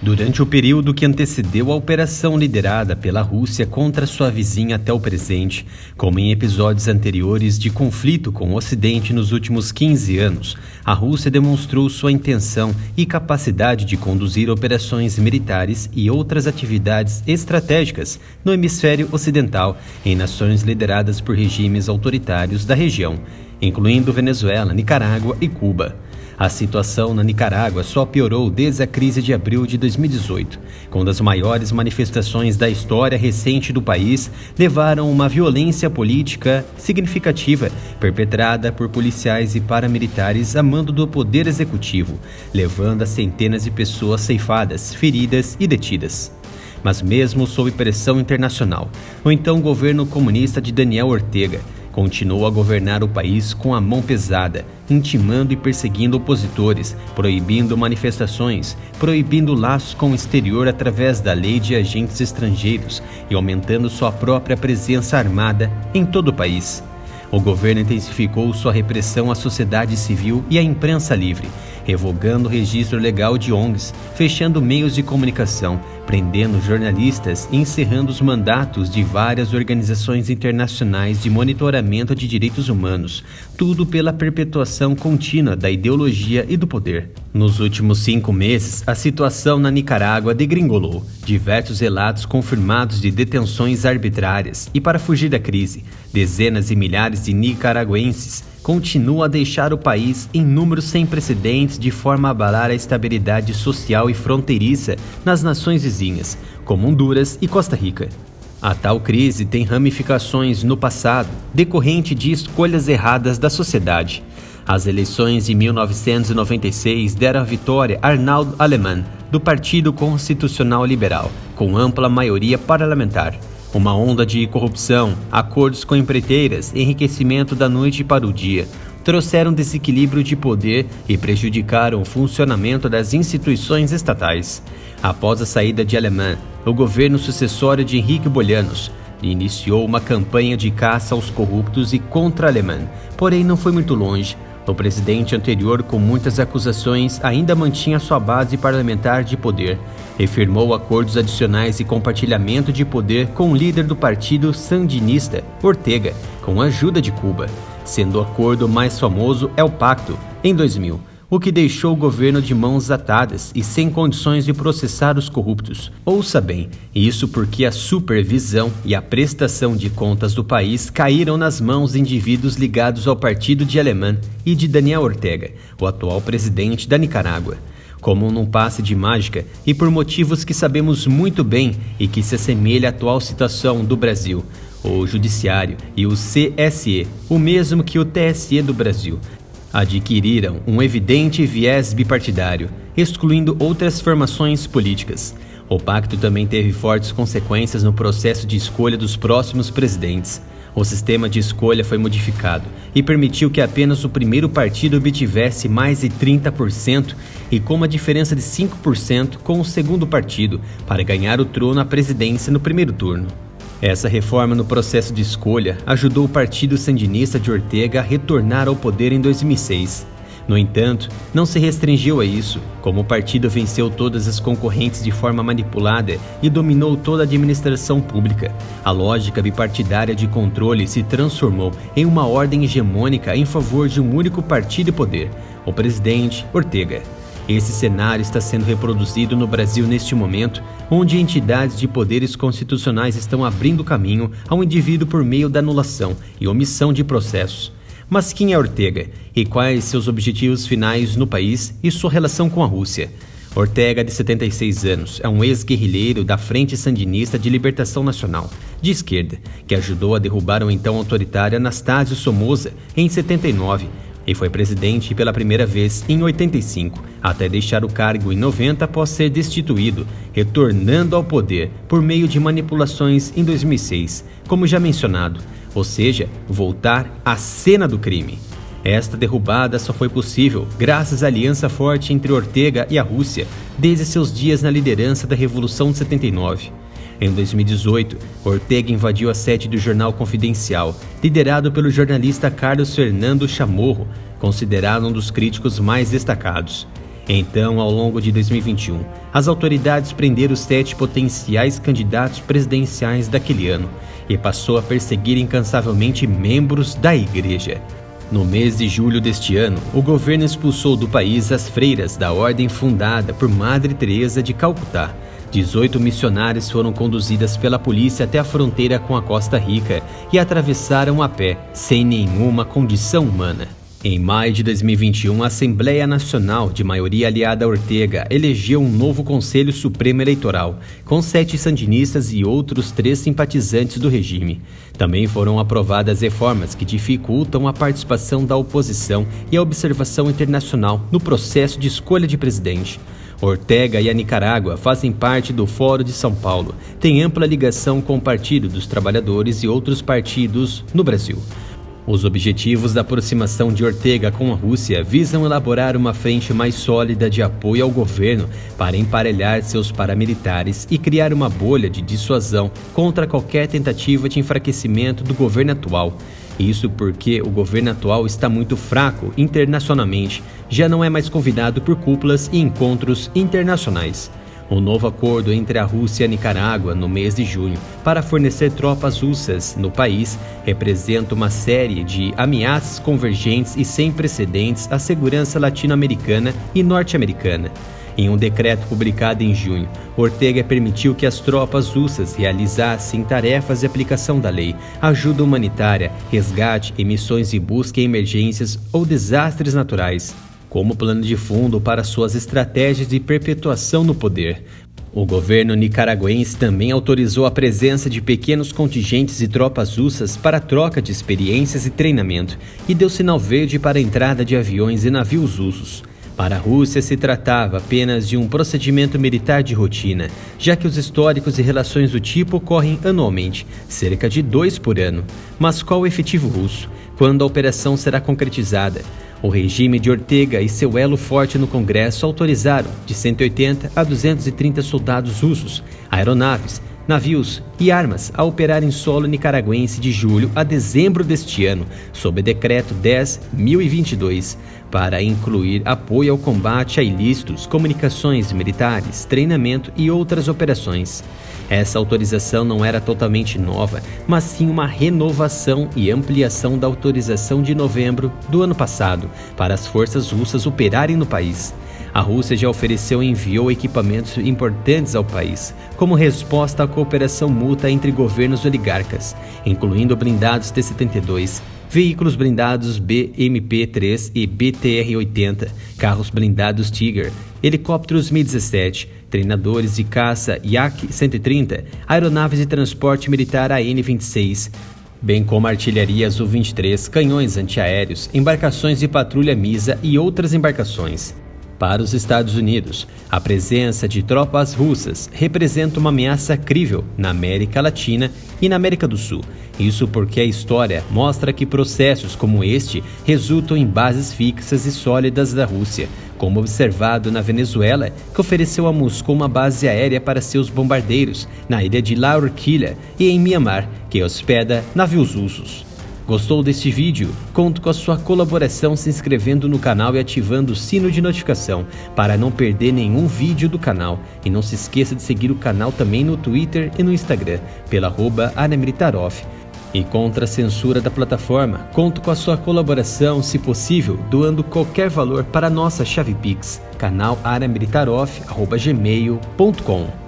Durante o período que antecedeu a operação liderada pela Rússia contra sua vizinha até o presente, como em episódios anteriores de conflito com o Ocidente nos últimos 15 anos, a Rússia demonstrou sua intenção e capacidade de conduzir operações militares e outras atividades estratégicas no hemisfério ocidental em nações lideradas por regimes autoritários da região, incluindo Venezuela, Nicarágua e Cuba. A situação na Nicarágua só piorou desde a crise de abril de 2018, quando as maiores manifestações da história recente do país levaram uma violência política significativa perpetrada por policiais e paramilitares a mando do poder executivo, levando a centenas de pessoas ceifadas, feridas e detidas. Mas mesmo sob pressão internacional, o então governo comunista de Daniel Ortega continuou a governar o país com a mão pesada, intimando e perseguindo opositores, proibindo manifestações, proibindo laços com o exterior através da lei de agentes estrangeiros e aumentando sua própria presença armada em todo o país. O governo intensificou sua repressão à sociedade civil e à imprensa livre, revogando o registro legal de ONGs, fechando meios de comunicação, prendendo jornalistas e encerrando os mandatos de várias organizações internacionais de monitoramento de direitos humanos, tudo pela perpetuação contínua da ideologia e do poder. Nos últimos 5 meses, a situação na Nicarágua degringolou, diversos relatos confirmados de detenções arbitrárias e, para fugir da crise, dezenas e milhares de nicaragüenses continuam a deixar o país em números sem precedentes de forma a abalar a estabilidade social e fronteiriça nas nações vizinhas, como Honduras e Costa Rica. A tal crise tem ramificações no passado, decorrente de escolhas erradas da sociedade. As eleições de 1996 deram a vitória a Arnaldo Alemán, do Partido Constitucional Liberal, com ampla maioria parlamentar. Uma onda de corrupção, acordos com empreiteiras, enriquecimento da noite para o dia, trouxeram desequilíbrio de poder e prejudicaram o funcionamento das instituições estatais. Após a saída de Alemán, o governo sucessório de Henrique Bolhanos iniciou uma campanha de caça aos corruptos e contra Alemán, porém não foi muito longe. O presidente anterior, com muitas acusações, ainda mantinha sua base parlamentar de poder e firmou acordos adicionais e compartilhamento de poder com o líder do partido sandinista, Ortega, com a ajuda de Cuba. Sendo o acordo mais famoso é o Pacto, em 2000, o que deixou o governo de mãos atadas e sem condições de processar os corruptos. Ouça bem, isso porque a supervisão e a prestação de contas do país caíram nas mãos de indivíduos ligados ao partido de Alemán e de Daniel Ortega, o atual presidente da Nicarágua. Como num passe de mágica e por motivos que sabemos muito bem e que se assemelha à atual situação do Brasil, o Judiciário e o CSE, o mesmo que o TSE do Brasil, adquiriram um evidente viés bipartidário, excluindo outras formações políticas. O pacto também teve fortes consequências no processo de escolha dos próximos presidentes. O sistema de escolha foi modificado e permitiu que apenas o primeiro partido obtivesse mais de 30% e com uma diferença de 5% com o segundo partido para ganhar o trono à presidência no primeiro turno. Essa reforma no processo de escolha ajudou o partido sandinista de Ortega a retornar ao poder em 2006. No entanto, não se restringiu a isso, como o partido venceu todas as concorrentes de forma manipulada e dominou toda a administração pública. A lógica bipartidária de controle se transformou em uma ordem hegemônica em favor de um único partido e poder, o presidente Ortega. Esse cenário está sendo reproduzido no Brasil neste momento, onde entidades de poderes constitucionais estão abrindo caminho ao indivíduo por meio da anulação e omissão de processos. Mas quem é Ortega e quais seus objetivos finais no país e sua relação com a Rússia? Ortega, de 76 anos, é um ex-guerrilheiro da Frente Sandinista de Libertação Nacional, de esquerda, que ajudou a derrubar o então autoritário Anastácio Somoza em 79, e foi presidente pela primeira vez em 85, até deixar o cargo em 90 após ser destituído, retornando ao poder por meio de manipulações em 2006, como já mencionado, ou seja, voltar à cena do crime. Esta derrubada só foi possível graças à aliança forte entre Ortega e a Rússia, desde seus dias na liderança da Revolução de 79. Em 2018, Ortega invadiu a sede do jornal Confidencial, liderado pelo jornalista Carlos Fernando Chamorro, considerado um dos críticos mais destacados. Então, ao longo de 2021, as autoridades prenderam 7 potenciais candidatos presidenciais daquele ano e passou a perseguir incansavelmente membros da igreja. No mês de julho deste ano, o governo expulsou do país as freiras da ordem fundada por Madre Teresa de Calcutá. 18 missionárias foram conduzidas pela polícia até a fronteira com a Costa Rica e atravessaram a pé, sem nenhuma condição humana. Em maio de 2021, a Assembleia Nacional, de maioria aliada a Ortega, elegeu um novo Conselho Supremo Eleitoral, com 7 sandinistas e outros 3 simpatizantes do regime. Também foram aprovadas reformas que dificultam a participação da oposição e a observação internacional no processo de escolha de presidente. Ortega e a Nicarágua fazem parte do Fórum de São Paulo, têm ampla ligação com o Partido dos Trabalhadores e outros partidos no Brasil. Os objetivos da aproximação de Ortega com a Rússia visam elaborar uma frente mais sólida de apoio ao governo para emparelhar seus paramilitares e criar uma bolha de dissuasão contra qualquer tentativa de enfraquecimento do governo atual. Isso porque o governo atual está muito fraco internacionalmente, já não é mais convidado por cúpulas e encontros internacionais. O novo acordo entre a Rússia e a Nicarágua no mês de junho para fornecer tropas russas no país representa uma série de ameaças convergentes e sem precedentes à segurança latino-americana e norte-americana. Em um decreto publicado em junho, Ortega permitiu que as tropas russas realizassem tarefas de aplicação da lei, ajuda humanitária, resgate, missões de busca em emergências ou desastres naturais, como plano de fundo para suas estratégias de perpetuação no poder. O governo nicaragüense também autorizou a presença de pequenos contingentes de tropas russas para troca de experiências e treinamento e deu sinal verde para a entrada de aviões e navios russos. Para a Rússia, se tratava apenas de um procedimento militar de rotina, já que os históricos e relações do tipo ocorrem anualmente, cerca de 2 por ano. Mas qual o efetivo russo? Quando a operação será concretizada? O regime de Ortega e seu elo forte no Congresso autorizaram de 180 a 230 soldados russos, aeronaves, navios e armas a operar em solo nicaragüense de julho a dezembro deste ano, sob o Decreto 10.022, para incluir apoio ao combate a ilícitos, comunicações militares, treinamento e outras operações. Essa autorização não era totalmente nova, mas sim uma renovação e ampliação da autorização de novembro do ano passado para as forças russas operarem no país. A Rússia já ofereceu e enviou equipamentos importantes ao país, como resposta à cooperação mútua entre governos oligarcas, incluindo blindados T-72, veículos blindados BMP-3 e BTR-80, carros blindados Tiger, helicópteros Mi-17, treinadores de caça Yak-130, aeronaves de transporte militar AN-26, bem como artilharia Azul-23, canhões antiaéreos, embarcações de patrulha MISA e outras embarcações. Para os Estados Unidos, a presença de tropas russas representa uma ameaça crível na América Latina e na América do Sul. Isso porque a história mostra que processos como este resultam em bases fixas e sólidas da Rússia, como observado na Venezuela, que ofereceu a Moscou uma base aérea para seus bombardeiros, na ilha de La Orquídea, e em Mianmar, que hospeda navios russos. Gostou deste vídeo? Conto com a sua colaboração se inscrevendo no canal e ativando o sino de notificação para não perder nenhum vídeo do canal. E não se esqueça de seguir o canal também no Twitter e no Instagram, pela @AramitarOff. E contra a censura da plataforma, conto com a sua colaboração, se possível, doando qualquer valor para a nossa chave Pix, canal aramilitaroff@gmail.com.